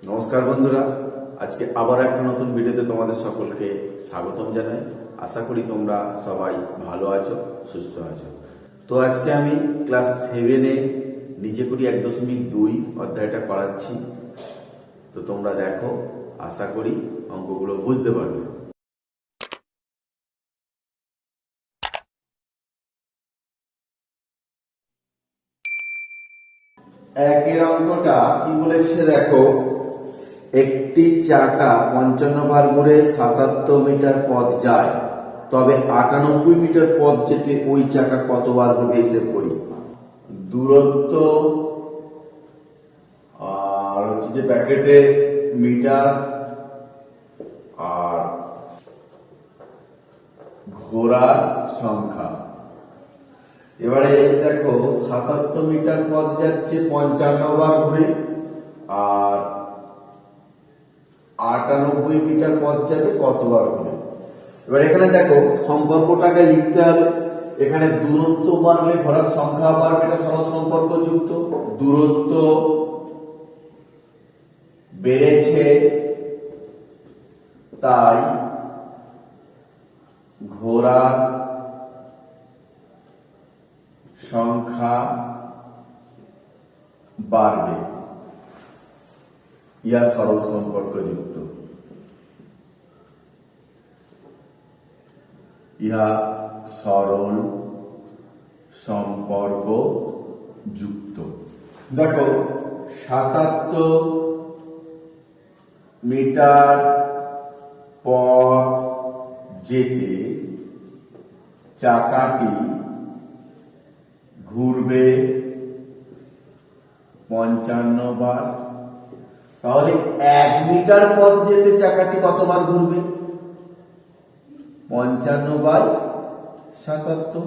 নমস্কার বন্ধুরা, আজকে আবার একটা নতুন ভিডিওতে তোমাদের সকলকে স্বাগতম জানাই। আশা করি তোমরা সবাই ভালো আছো, সুস্থ আছো। তো আজকে আমি ক্লাস 7-এ নিজে করি 1.2 অধ্যায়টা করাচ্ছি। তো তোমরা দেখো, আশা করি অঙ্কগুলো বুঝতে পারবে। একের অঙ্কটা কি বলেছে দেখো, একটি চাকা 55 বার ঘুরে 77 মিটার পথ যায়, তবে 98 মিটার পথ যেতে ওই চাকা কতবার ঘুরবে হিসেব করি। দূরত্ব আর হচ্ছে যে ব্র্যাকেটে মিটার আর ঘোড়ার সংখ্যা। এবারে দেখো 77 মিটার পথ যাচ্ছে 55 বার ঘুরে, আর 98 মিটার পথ যাবে কতবার ঘুরে। এবার এখানে দেখো সম্পর্কটাকে লিখতে হবে। এখানে দূরত্ব বাড়লে ঘোড়ার সংখ্যা বাড়বে, এটা সরল সম্পর্ক যুক্ত। দূরত্ব বেড়েছে তাই ঘোড়ার সংখ্যা বাড়বে, ইহা সরল সম্পর্ক যুক্ত। ইহা সরল সম্পর্ক যুক্ত। দেখো 77 মিটার পথ যেতে চাকাটি ঘুরবে 55 বার। তাহলে 1 মিটার পথ যেতে চাকাটি কতবার ঘুরবে? 55/77।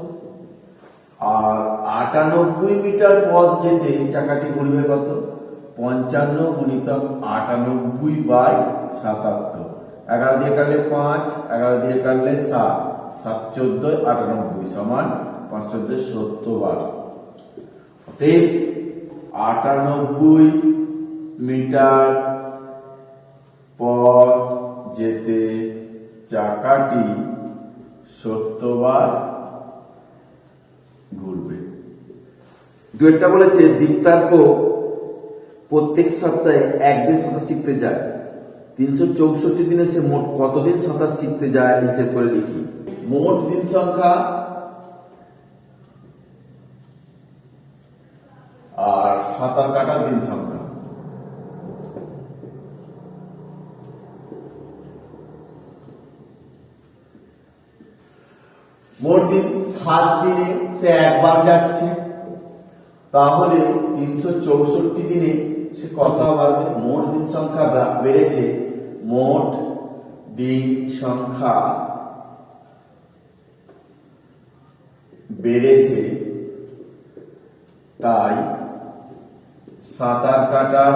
আর 98 মিটার পথ যেতে চাকাটি ঘুরবে কত? 55 গুণিতক 98/77। 11 দিয়ে কাটলে 5, 11 দিয়ে কাটলে 7, 7 14 98 সমান 5 14 70 বার। অতএব 98 মিটার পথ যেতে চাকাটি 70 বার ঘুরবে। দুইটা বলেছে দীপ্তার্ক প্রত্যেক সপ্তাহে একদিন সাঁতার শিখতে যায়। 364 দিনে সে মোট কতদিন সাঁতার শিখতে যায় হিসেব করে লিখি। মোট দিন সংখ্যা আর সাঁতার কাটার দিন সংখ্যা। মোট দিন 7 দিনে সে একবার যাচ্ছে, তাহলে 364 দিনে সে কতবার? মোট দিন সংখ্যা বেড়েছে, মোট দিন সংখ্যা বেড়েছে তাই সাঁতার কাটার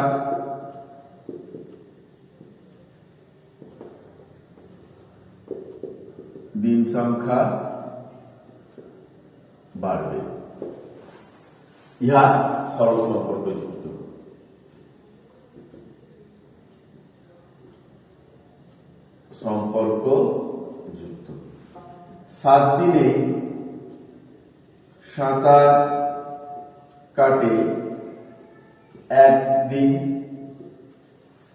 দিন সংখ্যা বাড়বে। ইহা সরল সম্পর্ক যুক্ত। সম্পর্ক যুক্ত। 7 দিনে সাঁতার কাটে একদিন,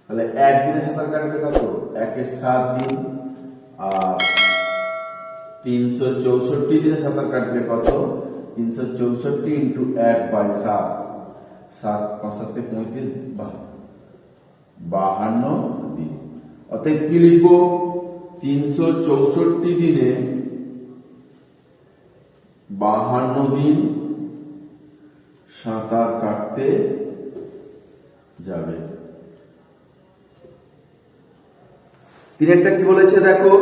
তাহলে একদিনে সাঁতার কাটবে কত? 1/7 দিন। আর 364 দিনে সাঁতার কাটবে কত? 364 ইন্টু 1/7, 7 5 7 35 52 দিন। অতএব কি লিখবো? 364 দিনে 52 দিন সাঁতার কাটতে যাবে। তিনেরটা কি বলেছে দেখো,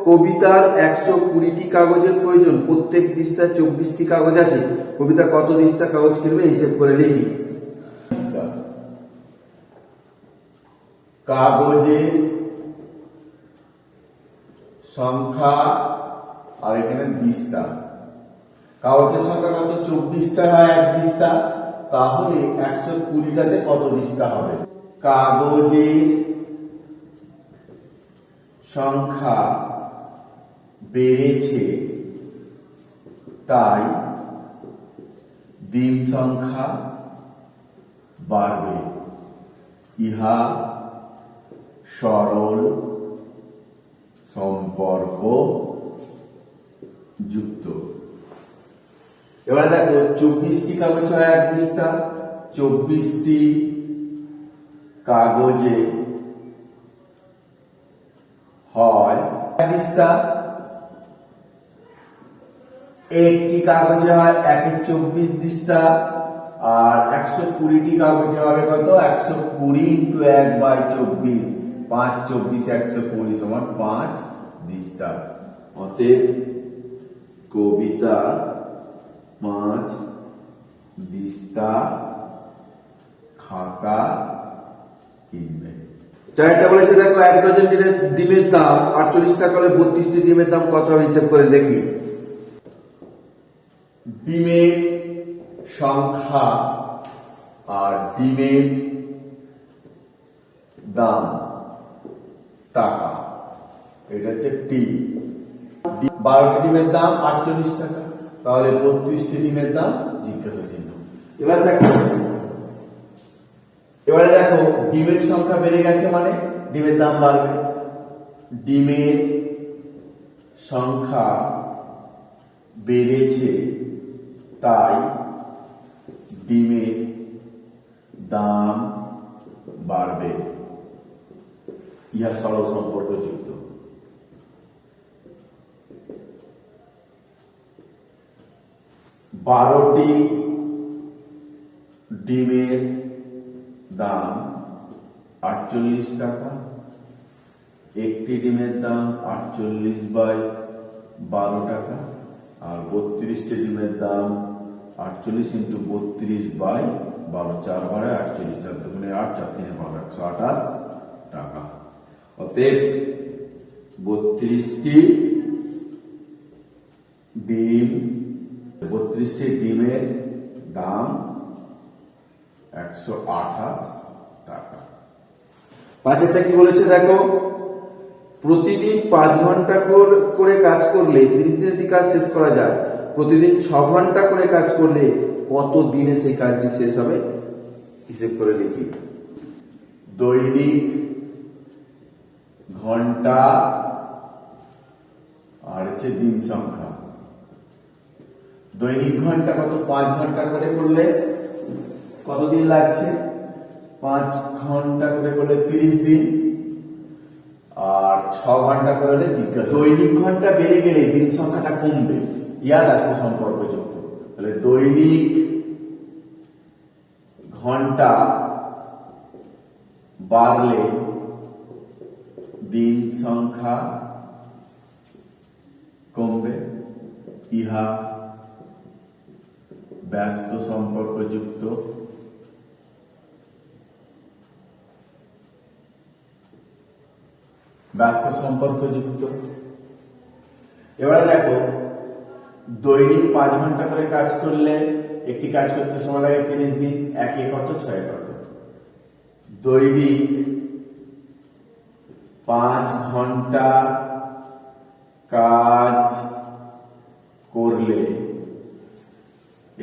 কবিতার 120টি কাগজের প্রয়োজন, প্রত্যেক দিস্তায় 24টি কাগজ আছে, কবিতা কত দিস্তা কাগজ কিনবে হিসেব করে লিখি। কাগজের সংখ্যা আর এখানে দিস্তা। কাগজের সংখ্যা কত? 24টা হয় এক দিস্তা, তাহলে 120টাতে কত দিস্তা হবে? কাগজের সংখ্যা বেড়েছে তাই ডিম সংখ্যা বাড়বে। ইহা সরল সম্পর্ক যুক্ত। এবারে দেখো 24টি কাগজ হয় এক পৃষ্ঠা, 24টি কাগজে হয় এক পৃষ্ঠা, একটি কাগজে হয় 124 পৃষ্ঠা, আর 120টি কাগজে হবে কত? 120 ইন্টু 1/24, 5 24 120 সমান 5 পৃষ্ঠা। অতএব কবিতা 5 পৃষ্ঠা খাতা কিনবে। চারটা বলেছে দেখো 1 ডজন ডিমের দাম 48 টাকা হলে 32টি ডিমের দাম কত হবে হিসাব করে দেখি। ডিমের সংখ্যা আর ডিমের দাম টাকা, এটা হচ্ছে টি। 12টি ডিমের দাম 48 টাকা, তাহলে 32টি ডিমের দাম জিজ্ঞাসা চিহ্ন। এবারে দেখো ডিমের সংখ্যা বেড়ে গেছে মানে ডিমের দাম বাড়বে। ডিমের সংখ্যা বেড়েছে তাই ডিমের দাম বাড়বে। ইহা সরল সম্পর্ক যুক্ত। বারোটি ডিমের দাম 48 টাকা, একটি ডিমের দাম 48/12 টাকা, আর 32টি ডিমের দাম 48 ইন্টু 32/12, 4 বারে 48, 4 দুগুণে 8, 4 তিনে 12, 128 টাকা। অতএব 32টি ডিমের দাম 128 টাকা। পাঁচেরটা কি বলেছে দেখো, প্রতিদিন 5 ঘন্টা করে কাজ করলে 30 দিনে কাজ শেষ করা যায়। প্রতিদিন 6 ঘন্টা করে কাজ করলে কত দিনে সেই কাজটি শেষ হবে হিসেব করে লিখি। দৈনিক ঘন্টা আর হচ্ছে দিন সংখ্যা। দৈনিক ঘন্টা কত? 5 ঘন্টা করে করলে কতদিন লাগছে? 5 ঘন্টা করে করলে 30 দিন, আর 6 ঘন্টা করে হলে জিজ্ঞাসা। দৈনিক ঘন্টা বেড়ে গেলে দিন সংখ্যাটা কমবে, ইয়ার আসলে সম্পর্ক যুক্ত। তাহলে দৈনিক ঘন্টা বাড়লে দিন সংখ্যা কমবে, ইহা ব্যস্ত সম্পর্ক যুক্ত। ব্যস্ত সম্পর্ক যুক্ত। এবারে দেখো দৈনিক 5 ঘন্টা করে কাজ করলে একটি কাজ করতে সময় লাগে 30 দিন, একে কত 6 কত। দৈনিক 5 ঘন্টা কাজ করলে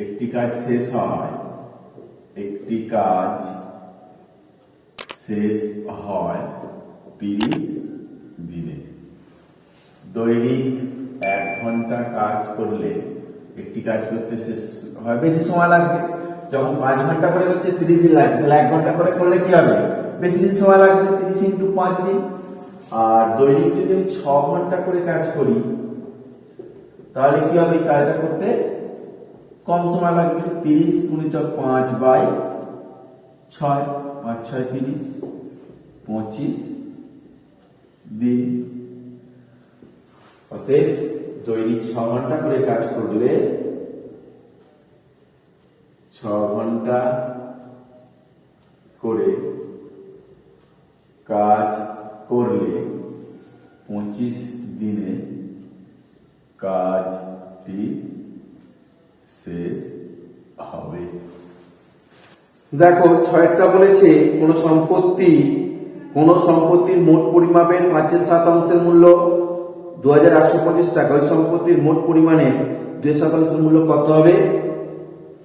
একটি কাজ শেষ হয়, একটি কাজ শেষ হয় 30 দিনে। দৈনিক 1 ঘন্টা কাজ করলে একটি কাজ করতে শেষ হয়, বেশি সময় লাগবে। যখন 5 ঘন্টা করে করছে 30 দিন লাগছে, তাহলে 1 ঘন্টা করে করলে কি হবে? বেশি দিন সময় লাগবে, 30 ইন্টু 5 দিন। আর দৈনিক যদি আমি 6 ঘন্টা করে কাজ করি তাহলে কি হবে? কাজটা করতে কম সময় লাগবে, 30 গুণিতক 5/6, 5 6 30, 25 দিন। অতএব দৈনিক 6 ঘন্টা করে কাজ করলে 6 ঘন্টা করে কাজ করলে 25 দিনে কাজটি শেষ হবে। দেখো ছয়টা বলেছে কোন সম্পত্তির মোট পরিমাপের 5/7 মূল্য 2825 টাকা, ওই সম্পত্তির মোট পরিমাণের 2% মূল্য কত হবে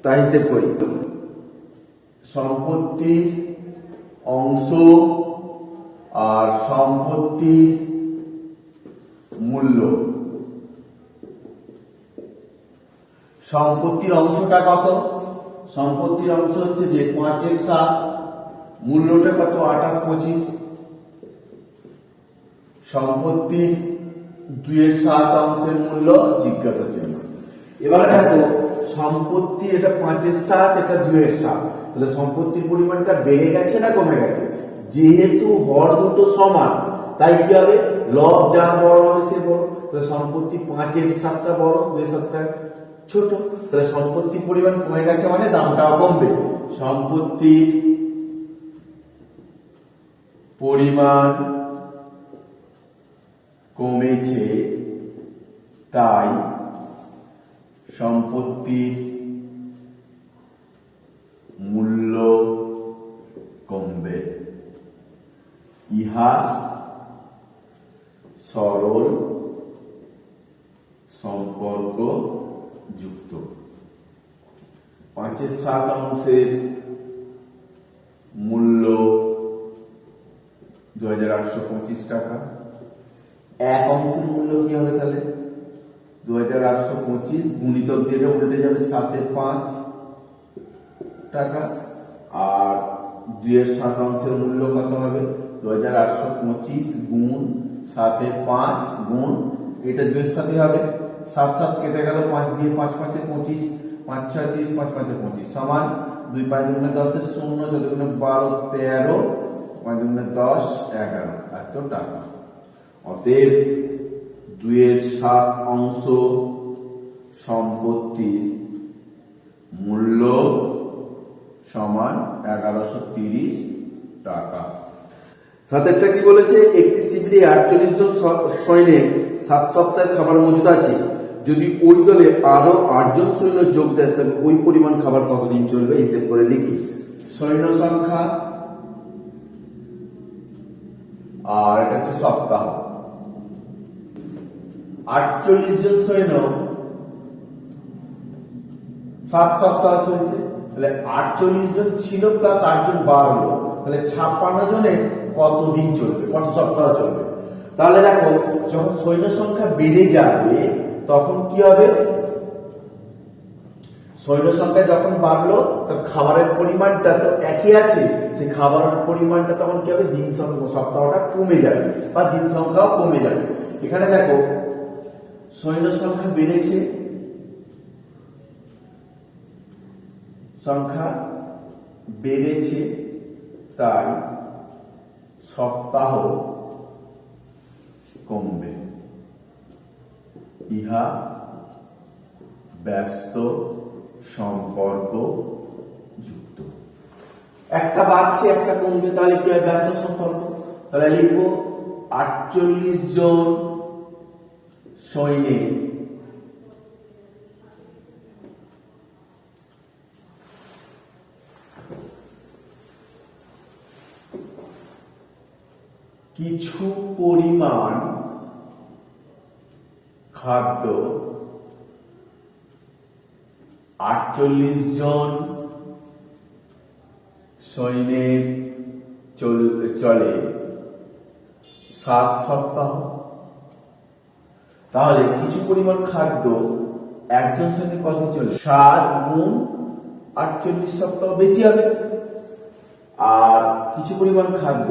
তা হিসেব করি। সম্পত্তির অংশ আর সম্পত্তির মূল্য। সম্পত্তির অংশটা কত? সম্পত্তির অংশ হচ্ছে যে 5/7, মূল্যটা কত 2825। সম্পত্তির 2/7 অংশের মূল্য জিজ্ঞাসা চিহ্ন। এবার দেখো সম্পত্তি এটা 5/7, এটা 2/7, তাহলে সম্পত্তির পরিমাণটা বেড়ে গেছে না কমে গেছে? যেহেতু হর দুটো সমান তাই কি হবে, লব যা বড় হবে সে বড়, তাহলে সম্পত্তি 5/7টা বড়, 2/7টা ছোট, তাহলে সম্পত্তির পরিমাণ কমে গেছে মানে দামটাও কমবে। সম্পত্তির পরিমাণ কমেছে তাই সম্পত্তির মূল্য কমবে। ইহা সরল সম্পর্ক যুক্ত। 5/7 অংশের মূল্য 2825 টাকা, এক অংশের মূল্য কি হবে তাহলে 2825 গুণিতক দিয়ে উল্টে যাবে 7/5 টাকা, আর 2/7 অংশের মূল্য কত হবে 2825 গুণ 7/5 গুণ এটা 2/7 হবে, 7 কেটে গেল, 5 দিয়ে 5 5 25, 5 6 30, 5 5 25 সমান 2 5 2 10 0 4 2 12 13 5 2 10 11 এত টাকা। অতএব 2/7 অংশ সম্পত্তির মূল্য সমান 1130 টাকা। সাতেরটা কি বলেছে, একটি শিবিরে 48 জন সৈন্যের 7 সপ্তাহের খাবার মজুদ আছে, যদি ওই দলে আরো 8 জন সৈন্য যোগ দেয় তাহলে ওই পরিমাণ খাবার কতদিন চলবে হিসেব করে লিখি। সৈন্য সংখ্যা আর এটা হচ্ছে সপ্তাহ। 48 জন সৈন্য 7 সপ্তাহ চলছে, তাহলে 48 জন ছিল প্লাস 8 জন বাড়লো, তাহলে 56 জনের কতদিন চলবে, কত সপ্তাহ চলবে। তাহলে দেখো যখন সৈন্য সংখ্যা বেড়ে যাবে তখন কি হবে, সৈন্য সংখ্যা যখন বাড়লো তখন খাবারের পরিমাণটা তো একই আছে, সেই খাবারের পরিমাণটা তখন কি হবে, দিন সপ্তাহটা কমে যাবে বা দিন সংখ্যাও কমে যাবে। এখানে দেখো সৈন্য সংখ্যা বেড়েছে, তাই সপ্তাহ কমবে। ইহা ব্যস্ত সম্পর্ক যুক্ত। একটা বাড়ছে একটা কমবে, তাহলে কি হয়, ব্যস্ত সম্পর্ক। তাহলে লিখবো 48 জন সৈন্যের কিছু পরিমাণ খাদ্য 48 জন সৈন্যের চলে 7 সপ্তাহ। তাহলে কিছু পরিমাণ খাদ্য একজন সৈন্যের কত চলে, 7 গুণ 48 সপ্তাহ বেশি হবে। আর কিছু পরিমাণ খাদ্য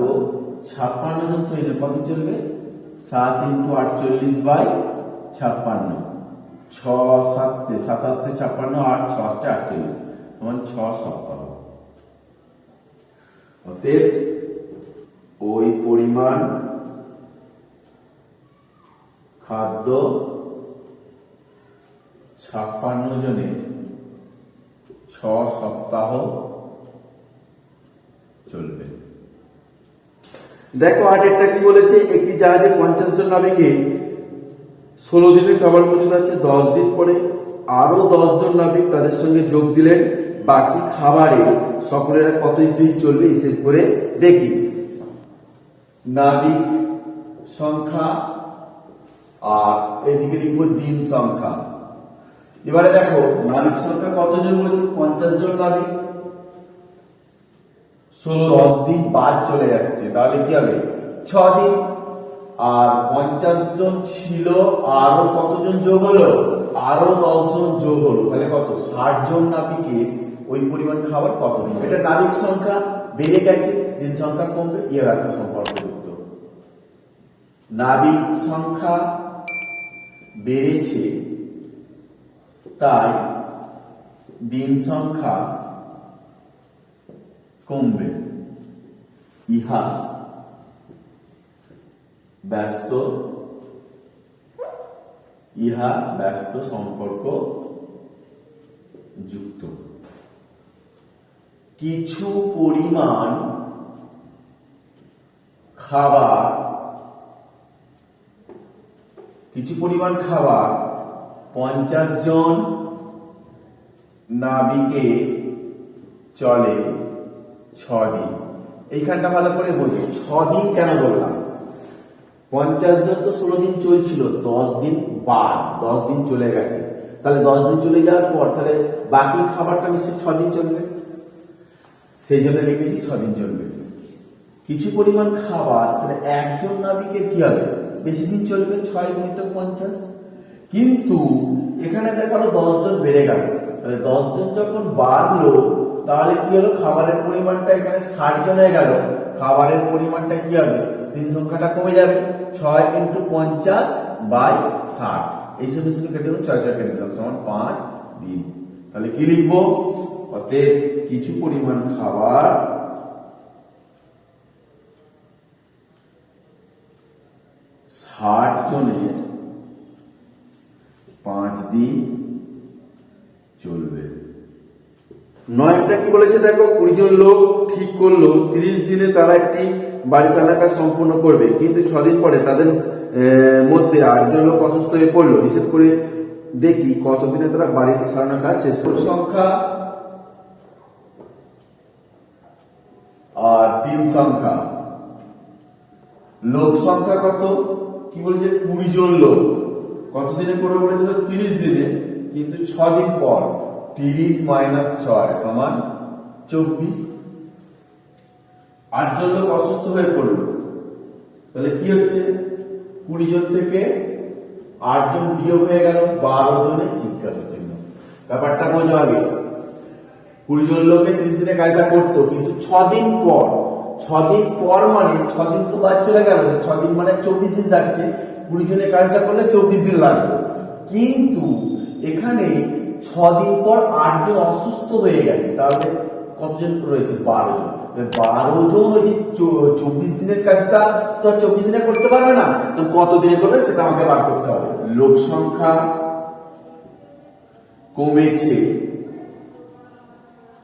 56 জন সৈন্যের কত চলবে, 7 × 48/56, 6 7 27 56 8 6 48 সমান 6 সপ্তাহ। অতএব ওই পরিমাণ খাদ্য 56 জনের 6 সপ্তাহ চলবে। দেখো আটেরটা কি বলেছে, একটি জাহাজে 50 জন নাবিকে 16 দিনের খাবার মজুদ আছে, 10 দিন পরে আরো 10 জন নাবিক তাদের সঙ্গে যোগ দিলেন, বাকি খাবারে সকলের কত দিন চলবে হিসেব করে দেখি। নাবিক সংখ্যা আর এদিকে লিখবো দিন সংখ্যা। এবারে দেখো নাবিক সংখ্যা কতজন বলেছে, 50 জন নাবিক, 10 দিন বাদ চলে যাচ্ছে, তাহলে কি হবে 6 দিন। আর 50 জন ছিল, আরো কতজন যোগ হলো, আরো 10 জন যোগ হলো, তাহলে কত 60 জন নাবিকে ওই পরিমাণ খাবার কত দিন। এটা নাবিক সংখ্যা বেড়ে গেছে, দিন সংখ্যা কমবে, এর রাস্তা সম্পর্কযুক্ত। নাবিক সংখ্যা বেড়েছে তাই দিন সংখ্যা কমবে, ইহা ব্যস্ত সম্পর্ক যুক্ত। কিছু পরিমাণ খাবার 50 জন নাবিকে চলে 6 দিন। এইখানটা ভালো করে বলছি, 6 দিন কেন বললাম, 50 জন তো 16 দিন চলছিল, 10 দিন বাদ 10 দিন চলে গেছে, তাহলে 10 দিন চলে যাওয়ার পর তাহলে বাকি খাবারটা নিশ্চয়ই 6 দিন চলবে, সেই জন্য লিখেছি 6 দিন চলবে। কিছু পরিমাণ খাবার তাহলে একজন নাবিকের কি হবে, বেশি দিন চলবে, 6 গুণিত 50। কিন্তু এখানে দেখো 10 জন বেড়ে গেল, তাহলে 10 জন যখন বাড়লো তাহলে কি হলো, খাবারের পরিমাণটা এখানে 60 জন হয়ে গেল, খাবারের পরিমাণটা কি হবে, দিন সংখ্যাটা কমে যাবে, 6 × 50/60। এই সঙ্গে সঙ্গে কেটে দেবো, 6 কেটে দিলাম সমান 5 দিন। তাহলে কি লিখবো, অতএব কিছু পরিমাণ খাবার 60 জনের 5 দিন চলবে। 9টা কি বলেছে দেখো, 20 জন লোক ঠিক করলো 30 দিনে তারা একটি বাড়ি চালানোর কাজ সম্পূর্ণ করবে, কিন্তু 6 দিন পরে তাদের মধ্যে 8 জন লোক অসুস্থ হয়ে পড়লো। হিসেব করে দেখি কতদিনে তারা বাড়ি চালানোর কাজ শেষ করবে। সংখ্যা আর দিন সংখ্যা। লোক সংখ্যা কত, কি বলছে 20 জন লোক কতদিনে করবে বলেছিল, 30 দিনে, কিন্তু 6 দিন পর 30 - 6 সমান 24। 8 জন লোক অসুস্থ হয়ে পড়লো, তাহলে কি হচ্ছে, 20 জন থেকে 8 জন বিয়োগ হয়ে গেল, 12 জনের জিজ্ঞাসা চিহ্ন। ব্যাপারটা বোঝো আগে, 20 জন লোকে 30 দিনে কাজটা করতো, কিন্তু 6 দিন পর, 6 দিন পর মানে 6 দিন তো বাদ চলে গেল, 6 দিন মানে 24 দিন থাকছে, 20 জনে কাজটা করলে 24 দিন লাগবে। কিন্তু এখানে 6 দিন পর 8 জন অসুস্থ হয়ে গেছে, তাহলে কতজন রয়েছে, 12 জন। 12 জন ওই 24 দিনের কাজটা তো 24 দিনে করতে পারবে না, তো কত দিনে করবে সেটা আমাকে বার করতে হবে। লোক সংখ্যা কমেছে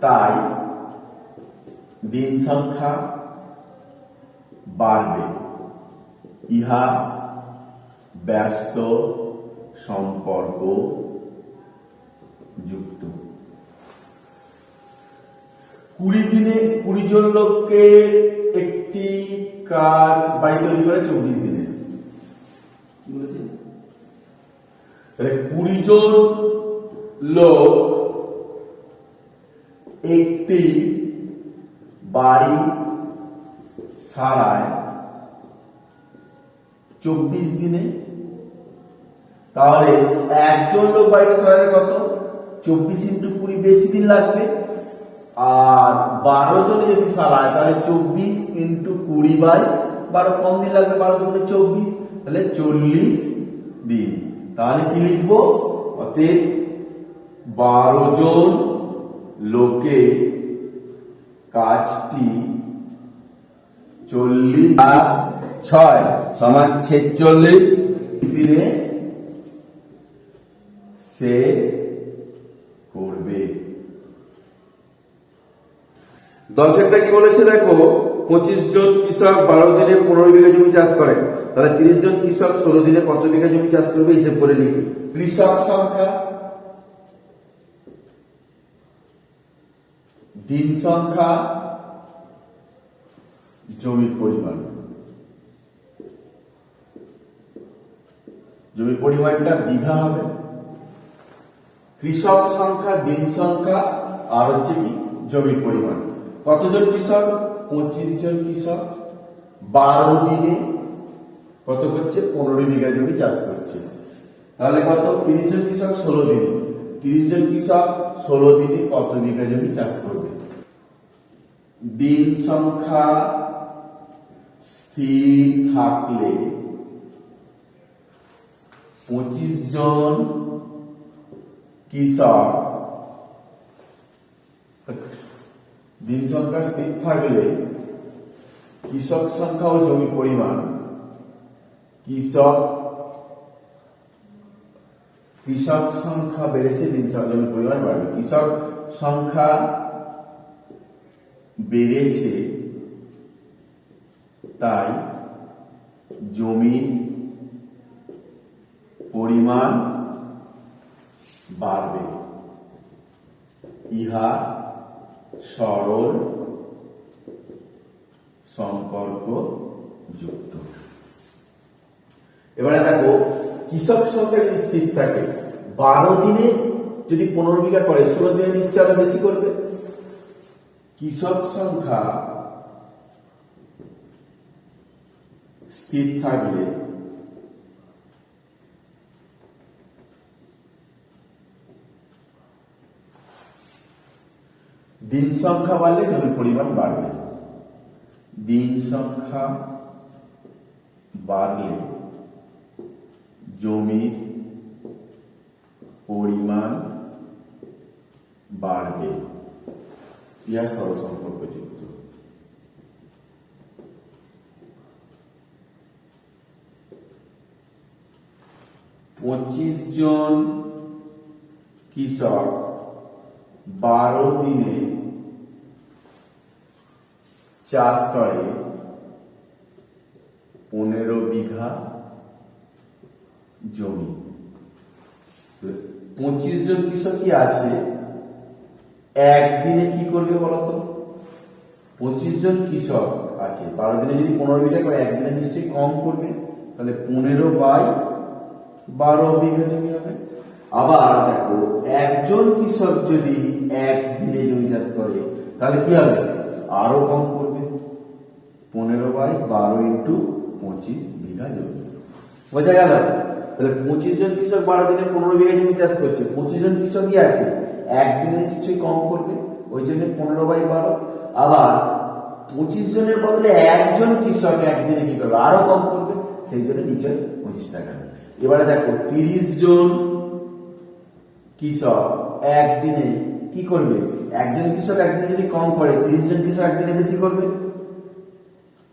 তাই দিন সংখ্যা বাড়বে, ইহা ব্যস্ত সম্পর্ক যুক্ত। 20 দিনে 20 জন লোককে একটি কাজ বাড়ি তৈরি করে 24 দিনে, কি বলেছে, তাহলে 20 জন লোক একটি বাড়ি সারায় 24 দিনে, তাহলে একজন লোক বাড়িটা সারাবে কত, 24 × 20 বেশি দিন লাগবে, আর 12 জনে যদি সারায় তাহলে 24 × 20/12 কম দিন লাগবে, 12 × 24, তাহলে 40 দিন। তাহলে কি লিখবো, অতএব 12 জন লোকে কাজটি 40 + 6 সমান 46 দিনে শেষ করবে। 10 কি বলেছে দেখো, 25 জন কৃষক 12 দিনে 15 বিঘা জমি চাষ করে, তাহলে 30 জন কৃষক 16 দিনে কত বিঘা জমি চাষ করবে হিসেব করে লিখি। কৃষক সংখ্যা দিন সংখ্যা, জমির পরিমাণ। জমির পরিমাণটা বিঘা হবে। কৃষক সংখ্যা, দিন সংখ্যা আর হচ্ছে কি জমির পরিমাণ। কতজন কৃষক? 25 জন কৃষক 12 দিনে কত করছে? 15 বিঘা জমি চাষ করছে। তাহলে কত? 30 জন কৃষক 16 দিনে। 30 জন কৃষক 16 দিনে কত বিঘা জমি চাষ করবে? দিন সংখ্যা স্থির থাকলে 25 জন কৃষক, দিন সংখ্যা স্থির থাকলে কৃষক সংখ্যা ও জমি পরিমাণ, কৃষক সংখ্যা বেড়েছে, দিন সংখ্যা জমি পরিমাণ বাড়বে। কৃষক সংখ্যা বেড়েছে তাই জমির পরিমাণ বাড়বে। ইহা সরল সম্পর্ক যুক্ত। এবারে দেখো, কৃষক সংখ্যা যদি স্থির থাকে, 12 দিনে যদি 15 বিঘা করে, 16 দিনে নিশ্চয় আরো বেশি করবে। কৃষক সংখ্যা স্থির থাকলে দিন সংখ্যা বাড়লে জমির পরিমাণ বাড়বে। দিন সংখ্যা বাড়লে জমির পরিমাণ বাড়বে। ইহা সরল সম্পর্ক যুক্ত। পঁচিশ জন কৃষক 12 দিনে চাষ করে 15 বিঘা জমি। 25 জন কৃষকই আছে, একদিনে কি করবে বলতো? 25 জন কৃষক আছে, 12 দিনে যদি 15 বিঘা করে, একদিনে নিশ্চয়ই কম করবে। তাহলে 15/12 বিঘা জমি হবে। আবার দেখো, একজন কৃষক যদি একদিনে জমি চাষ করে, তাহলে কি হবে? আরো কম করবে। 15/12 ইন্টু 25 বিঘা জমি। বোঝা গেল? তাহলে 25 জন কৃষক 12 দিনে 15 বিঘা জমি চাষ করছে। 25 জন কৃষকই আছে, একদিনে নিশ্চয়ই কম করবে, ওই জন্য 15/12। আবার 25 জনের বদলে একজন কৃষক একদিনে কি করবে? আরো কম করবে, সেই জন্য নিচে 25 টাকা। এবারে দেখো, 30 জন কৃষক একদিনে কি করবে? একজন কৃষক একদিনে যদি কম করে, 30 জন কৃষক একদিনে বেশি করবে।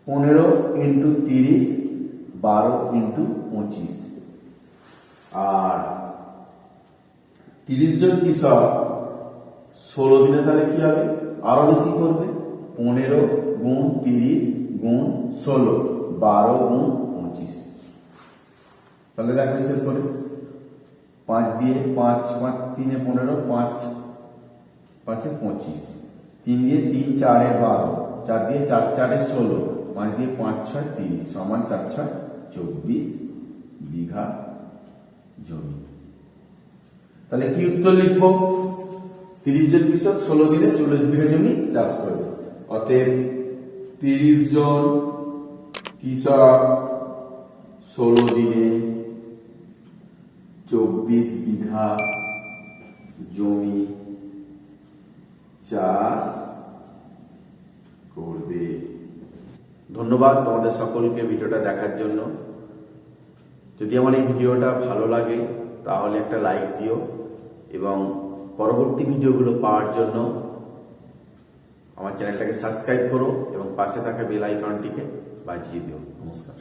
15 ইন্টু 30, 12 ইন্টু 25। আর 30 জন কৃষক 16 দিনে তাহলে কি হবে? আরো বেশি করবে। 15 গুণ 30 গুণ 16, 12 গুণ 25। তাহলে দেখো হিসেব করে, 5 দিয়ে 5 5 3 15, 5 5 25, 3 দিয়ে 3 4 12, 4 দিয়ে 4 4 16, 5 দিয়ে 5 6 30 সমান 4 6 24 বিঘা জমি। তাহলে কি উত্তর লিখবো? 30 জন কৃষক 16 দিনে 40 বিঘা জমি চাষ করবে। অতএব 30 জন কৃষক 16 দিনে 24 বিঘা জমি চাষ করবে। ধন্যবাদ তোমাদের সকলকে ভিডিওটা দেখার জন্য। যদি আমার এই ভিডিওটা ভালো লাগে তাহলে একটা লাইক দিও এবং পরবর্তী ভিডিওগুলো পাওয়ার জন্য আমার চ্যানেলটাকে সাবস্ক্রাইব করো এবং পাশে থাকা বেল আইকনটিকে বাজিয়ে দিও। নমস্কার।